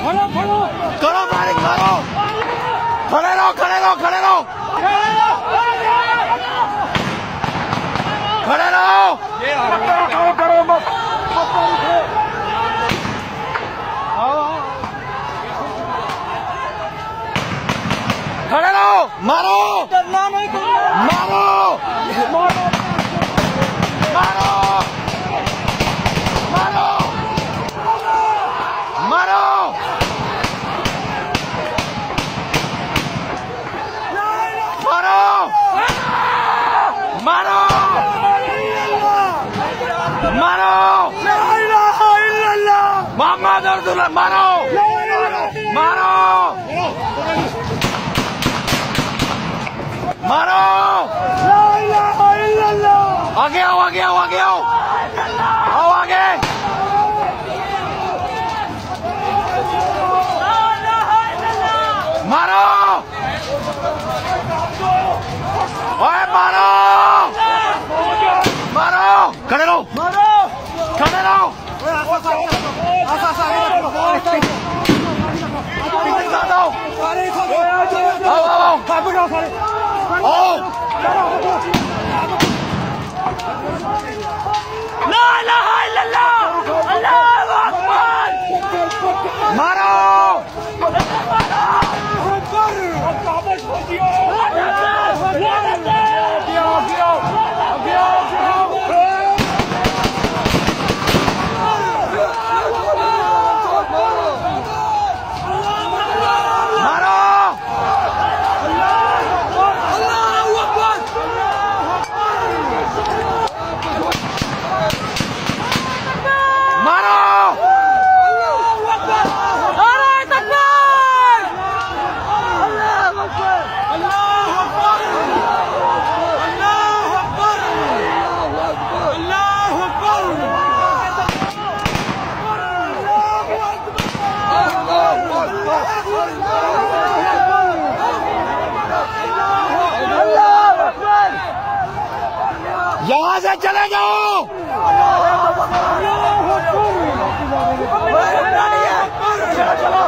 करो फायरिंग, मारो। खड़े रहो, खड़े रहो, खड़े रहो, खड़े रहो। करो मत, खड़े रहो, मारो, मारो, मारो, मारो, मारो, मारो, मारो, मारो, मोहम्मद रसूलुल्लाह, मारो, मारो, मारो। आगे आओ, आगे आओ, आगे आओ, आओ आगे। मारो, ओए मारो, मारो, खड़े रहो, खड़े रहो। ला इलाहा इल्लल्लाह, अल्लाहु अकबर, मारो, यहाँ से चले जाओ। चलो, चलो।